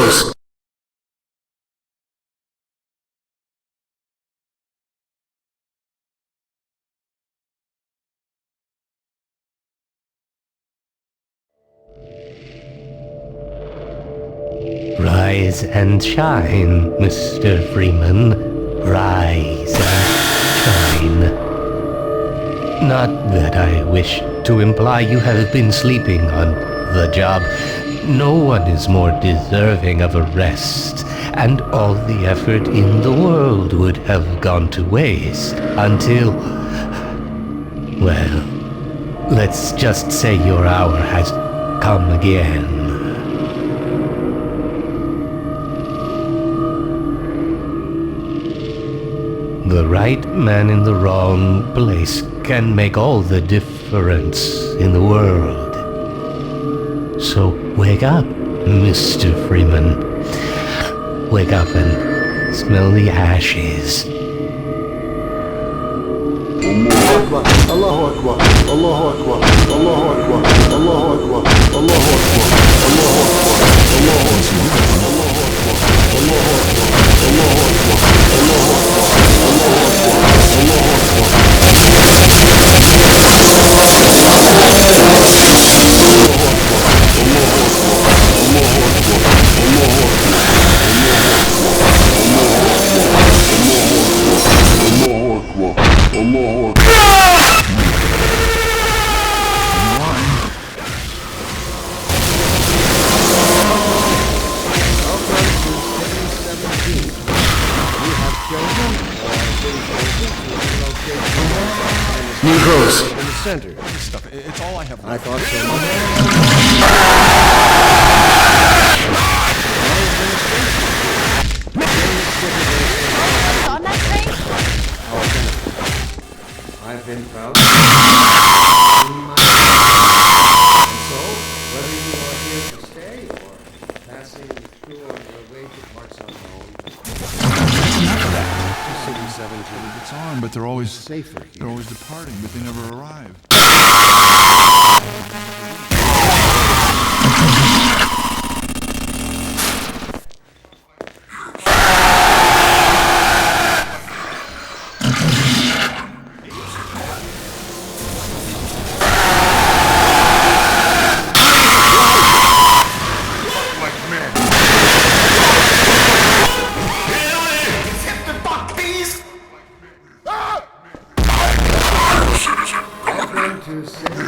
Negroes! Rise and shine, Mr. Freeman. Rise and shine. Not that I wish to imply you have been sleeping on the job. No one is more deserving of a rest, and all the effort in the world would have gone to waste until... well, let's just say your hour has come again. The right man in the wrong place can make all the difference in the world. So wake up, Mr. Freeman. Wake up and smell the ashes. Allahu Akbar, Allahu Akbar, Allahu Akbar, Allahu Akbar, Allahu Akbar, Allahu Akbar, Allahu Negroes. In the center. This stuff, it's all I have. I thought so. On that train? I've been proud. So, whether you are here to stay or passing through on your way to parts unknown. City 17. It's on, but they're always Safer here. They're always departing, but they never arrive.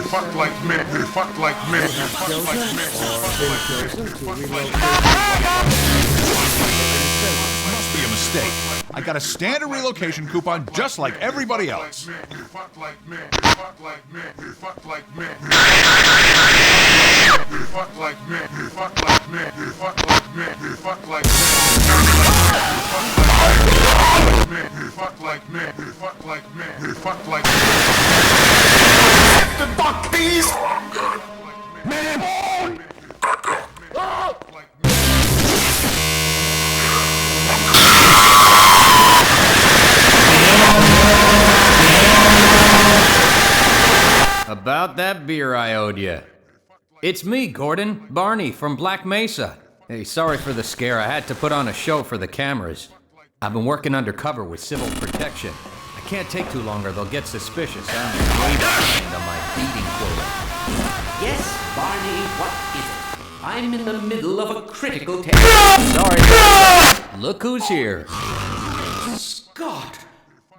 Fuck like men, fuck like men, fuck like men, Must be a mistake. I got a standard relocation coupon just like everybody else. fuck like men, fuck like men, fuck like men, fuck like men, fuck like men, fuck like men, fuck like men, fuck like men, fuck like men, fuck like men. The fuck these men. About that beer I owed you. It's me, Gordon, Barney from Black Mesa. Hey, sorry for the scare. I had to put on a show for the cameras. I've been working undercover with civil protection. I can't take too long or they'll get suspicious. I'm way behind on my beating quota. Yes, Barney, what is it? I'm in the middle of a critical test. Sorry. Look who's here. Scott!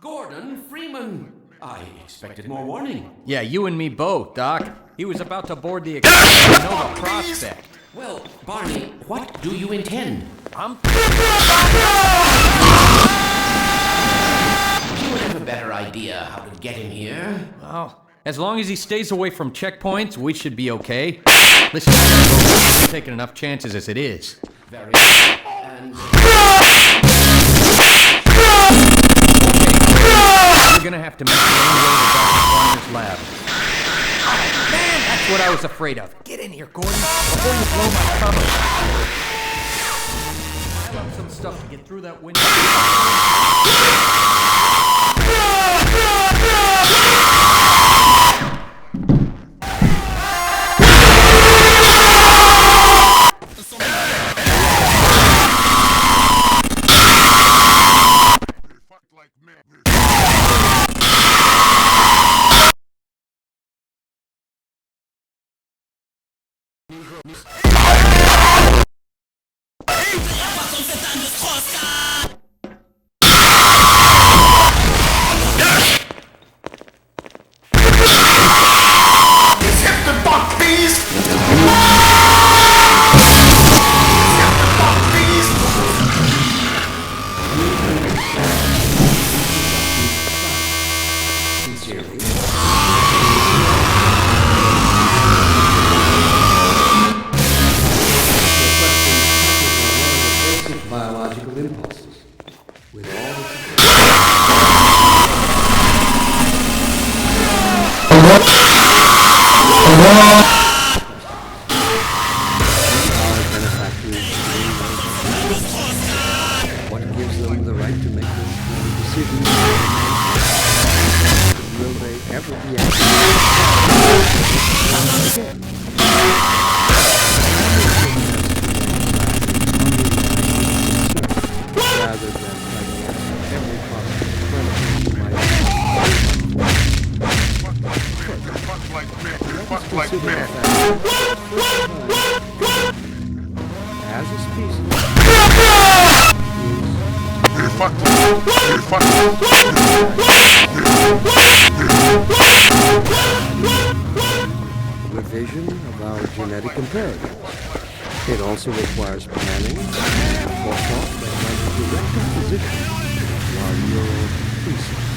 Gordon Freeman! I expected more warning. Yeah, you and me both, Doc. He was about to board the Nova Prospect. Well, Barney, what do you intend? I'm... You would have a better idea how to get him here. Well, as long as he stays away from checkpoints, we should be okay. Listen, we're taking enough chances as it is. Very good. And... You're gonna have to make your own way to Dr. Farmer's lab. Man, that's what I was afraid of. Get in here, Gordon, before you blow my cover. I got some stuff to get through that window. theory. Basic biological impulses. With all what gives them the right to make those kind of decisions? Will they ever be rather than fighting every possible Fuck like me. Fuck like me. as a species. You fuck like you fuck Revision of our genetic imperatives. It also requires planning and forethought that has a direct opposition to our neural precepts.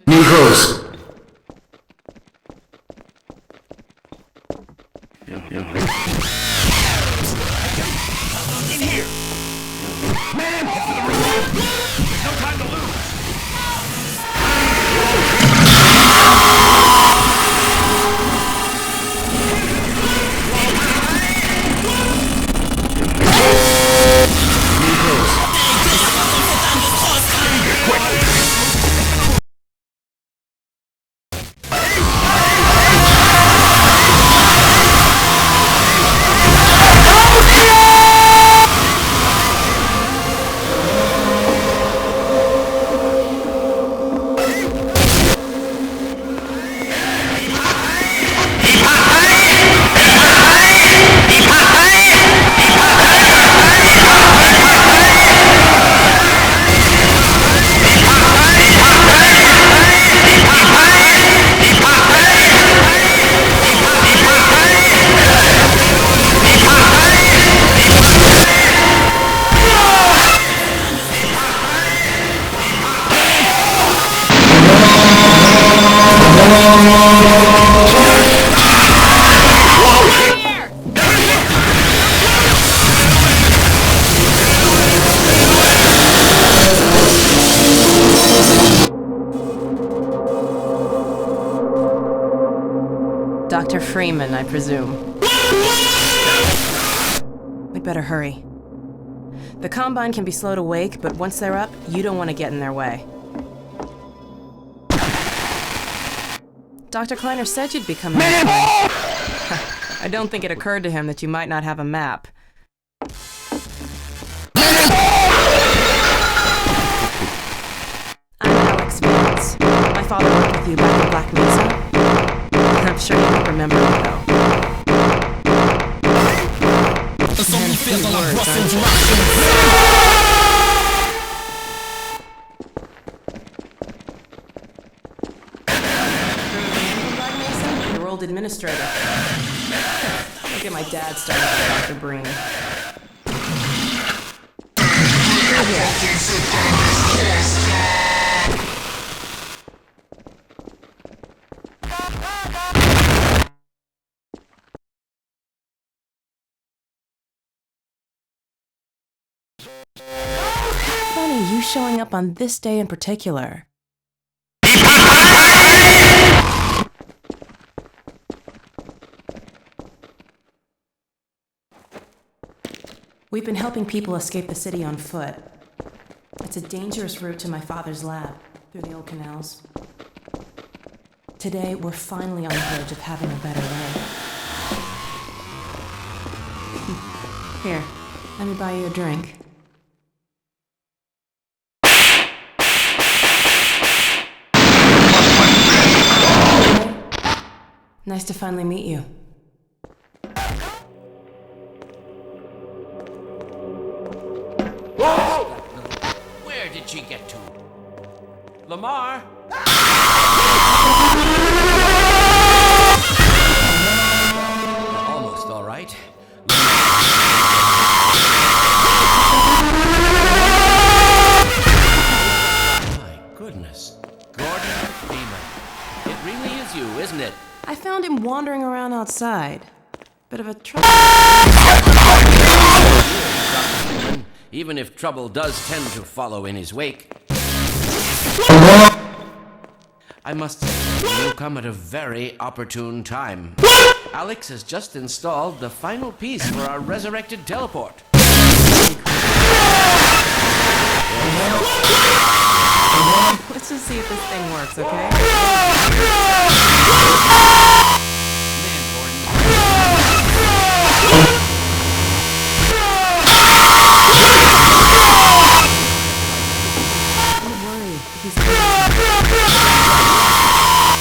Negroes. Dr. Freeman, I presume. We'd better hurry. The Combine can be slow to wake, but once they're up, you don't want to get in their way. Dr. Kleiner said you'd be coming this way. I don't think it occurred to him that you might not have a map. I'm Alex Vance. My father worked with you back in Black Mesa. I'm sure you don't remember me, though. Man, a few words, aren't you? Black Mesa? Your old administrator. Look at my dad starting with Dr. Breen. Funny, you showing up on this day in particular. We've been helping people escape the city on foot. It's a dangerous route to my father's lab, through the old canals. Today, we're finally on the verge of having a better way. Here, let me buy you a drink. Nice to finally meet you. Where did she get to? Lamar? Almost all right. My goodness. Gordon Freeman. It really is you, isn't it? I found him wandering around outside. Bit of a trouble. Even if trouble does tend to follow in his wake. I must say, you come at a very opportune time. Alex has just installed the final piece for our resurrected teleport. Let's just see if this thing works, okay? Man, Gordon. Don't worry. He's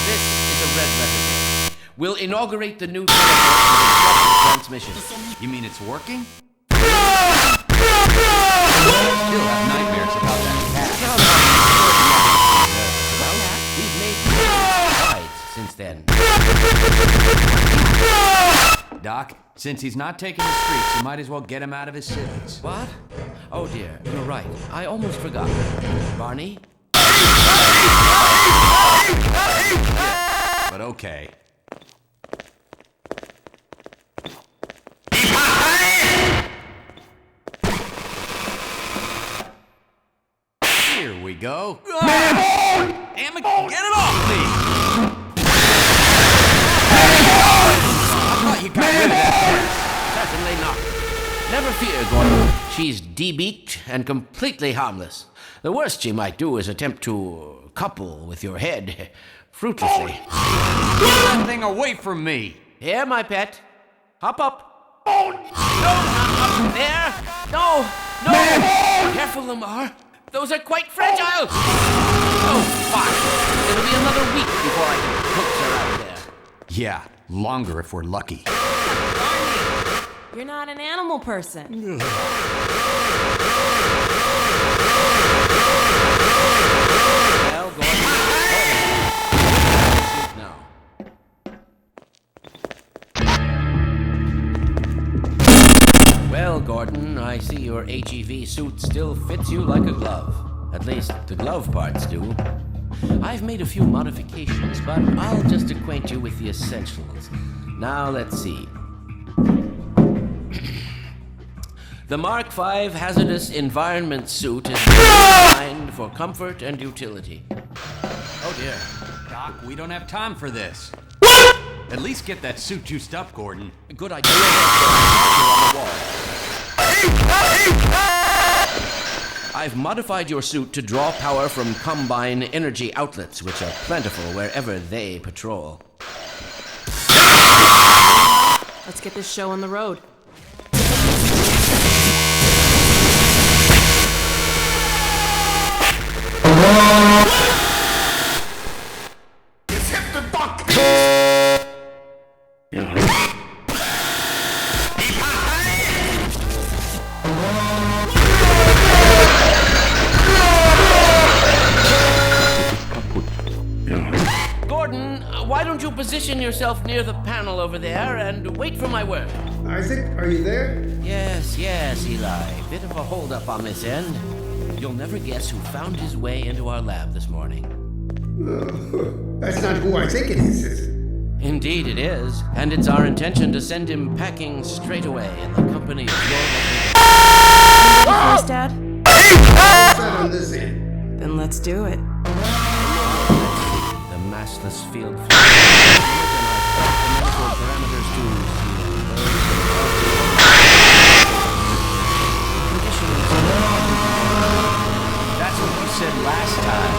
This is a red letter day. We'll inaugurate the new teleport with executive transmission. You mean it's working? Still have nightmares about that cat. We've made strides since then. Doc, since he's not taking the streets, you might as well get him out of his sins. What? Oh dear, you're right. I almost forgot. Barney? But okay. Here we go. Damn it, get it off me! I thought you got rid of that. Certainly not. Never fear, Gordon. She's de-beaked and completely harmless. The worst she might do is attempt to couple with your head, fruitlessly. Get that thing away from me! Here, my pet. Hop up. No, not up there. No, no. Careful, Lamar. Those are quite fragile. Oh, fine. It'll be another week before I can coax her out there. Yeah, longer if we're lucky. You're not an animal person. Well, Gordon. Now. Well, Gordon, I see your HEV suit still fits you like a glove. At least, the glove parts do. I've made a few modifications, but I'll just acquaint you with the essentials. Now, let's see. The Mark V Hazardous Environment Suit is designed for comfort and utility. Oh dear. Doc, we don't have time for this. At least get that suit juiced up, Gordon. Good idea. On the wall. I've modified your suit to draw power from Combine energy outlets, which are plentiful wherever they patrol. Let's get this show on the road. It's hit the buck. Gordon, why don't you position yourself near the panel over there and wait for my word? Isaac, are you there? Yes, Eli. Bit of a holdup on this end. You'll never guess who found his way into our lab this morning. That's not who I think it is. Indeed it is, and it's our intention to send him packing straight away in the company of your... First, Dad? What's that on this end? Then let's do it. The massless field... parameters to... That's what you said last time.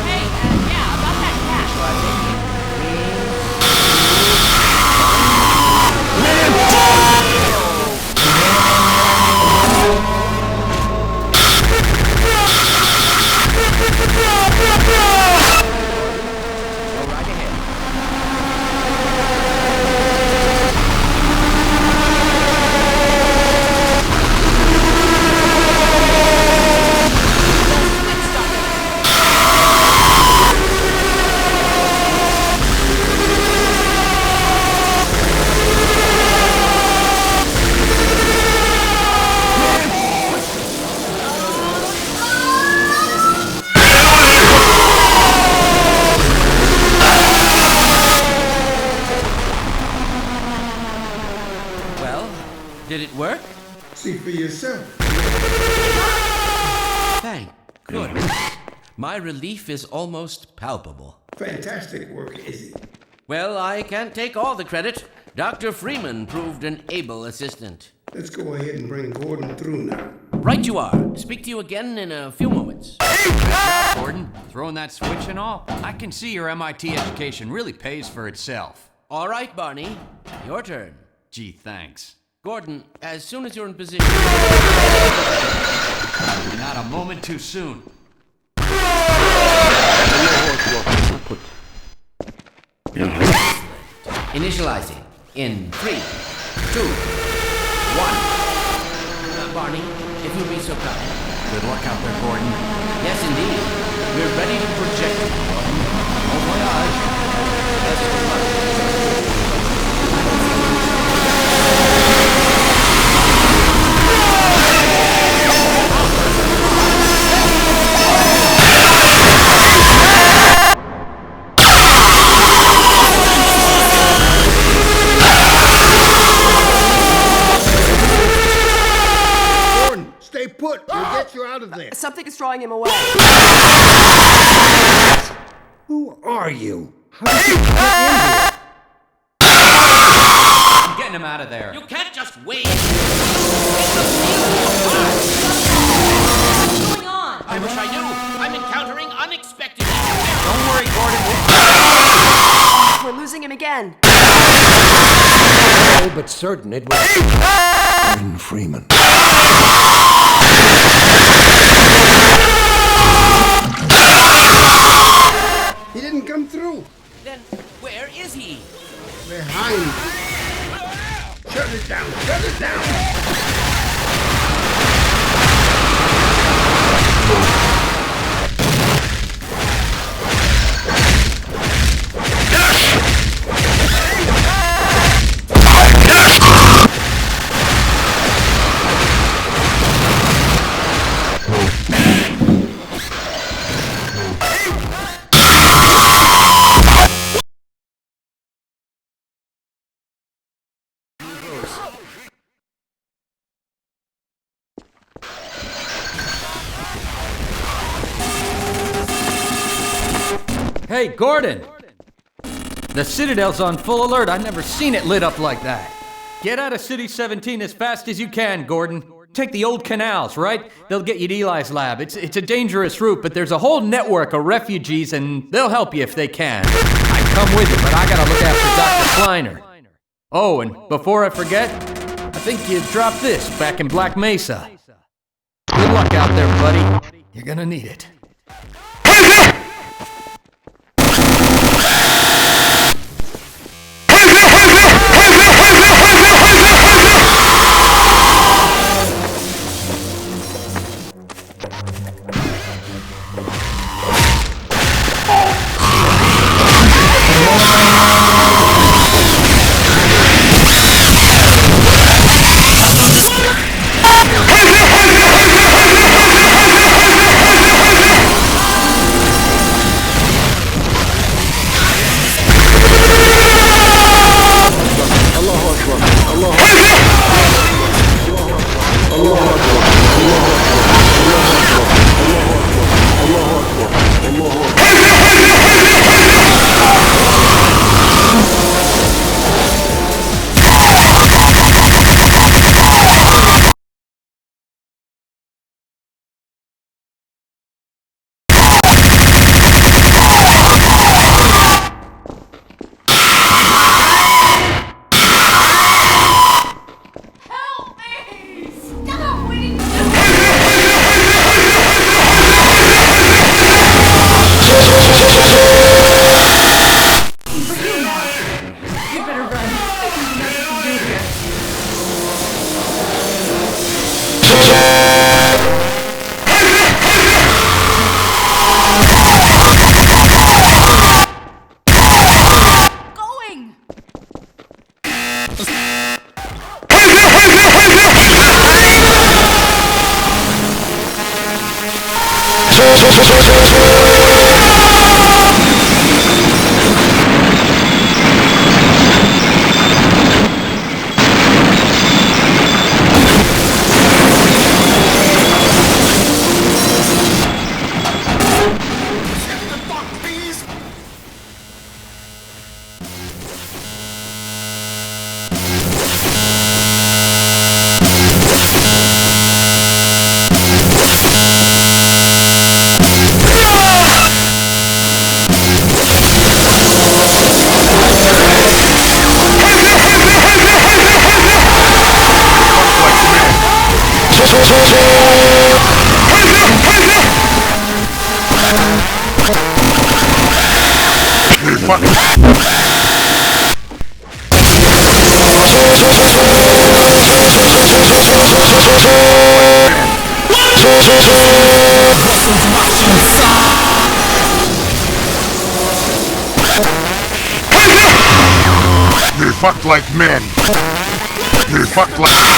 Hey, yeah, about that cash. Go right ahead. Well, did it work? See for yourself. Thank goodness. My relief is almost palpable. Fantastic work, Izzy. Well, I can't take all the credit. Dr. Freeman proved an able assistant. Let's go ahead and bring Gordon through now. Right you are. Speak to you again in a few moments. Good job, Gordon. Throwing that switch and all. I can see your MIT education really pays for itself. All right, Barney. Your turn. Gee, thanks. Gordon, as soon as you're in position... Not a moment too soon. Initializing. In 3, 2, 1. Barney, if you'll be so kind. Good luck out there, Gordon. Yes, indeed. We're ready to project. Bon voyage. Best of luck. Gordon, stay put. We'll get you out of there. Something is drawing him away. Who are you? How did you get in here? I'm getting him out of there. You can't just wait. What's going on? I wish I knew. I'm encountering unexpected. Don't worry, Gordon. We're losing him again. Oh, but certain it was Gordon Freeman. He didn't come through. Then where is he? Behind. Shut it down. Shut it down. Hey, Gordon! The Citadel's on full alert. I've never seen it lit up like that. Get out of City 17 as fast as you can, Gordon. Take the old canals, right? They'll get you to Eli's lab. It's a dangerous route, but there's a whole network of refugees, and they'll help you if they can. I'd come with you, but I gotta look after Dr. Kleiner. Oh, and before I forget, I think you dropped this back in Black Mesa. Good luck out there, buddy. You're gonna need it. They fuck like men. They fuck like...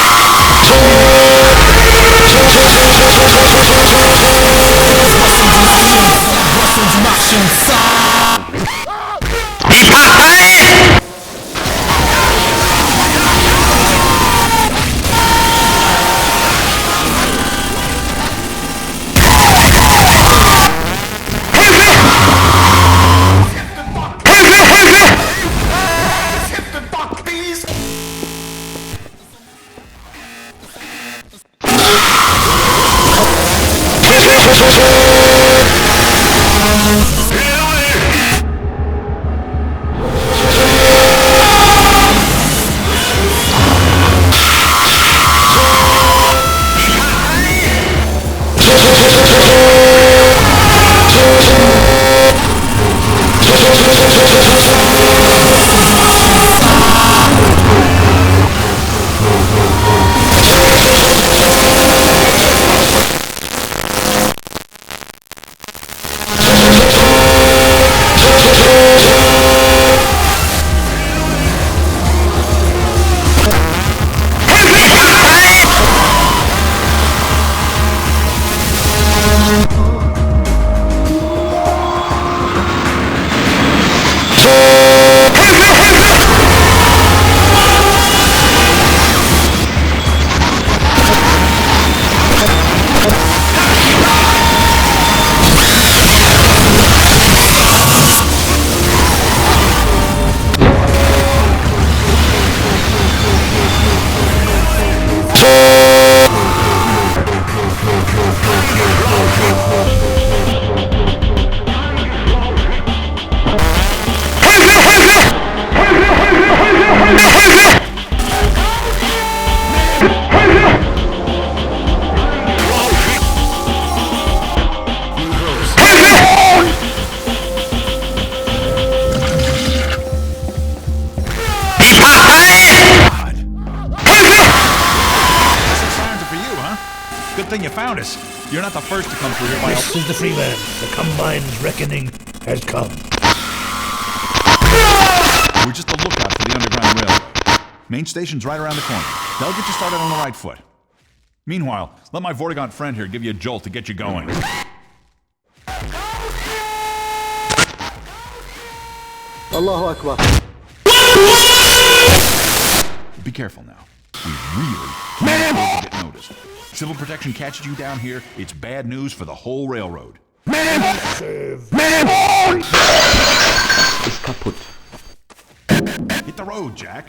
found us. You're not the first to come through here, my This is the Freeman. The Combine's reckoning has come. We're just a lookout for the Underground Railroad. Main station's right around the corner. They'll get you started on the right foot. Meanwhile, let my Vortigaunt friend here give you a jolt to get you going. Allahu Akbar. Be careful now. We really can't get noticed. Civil protection catches you down here, it's bad news for the whole railroad. It's kaputt. Hit the road, Jack.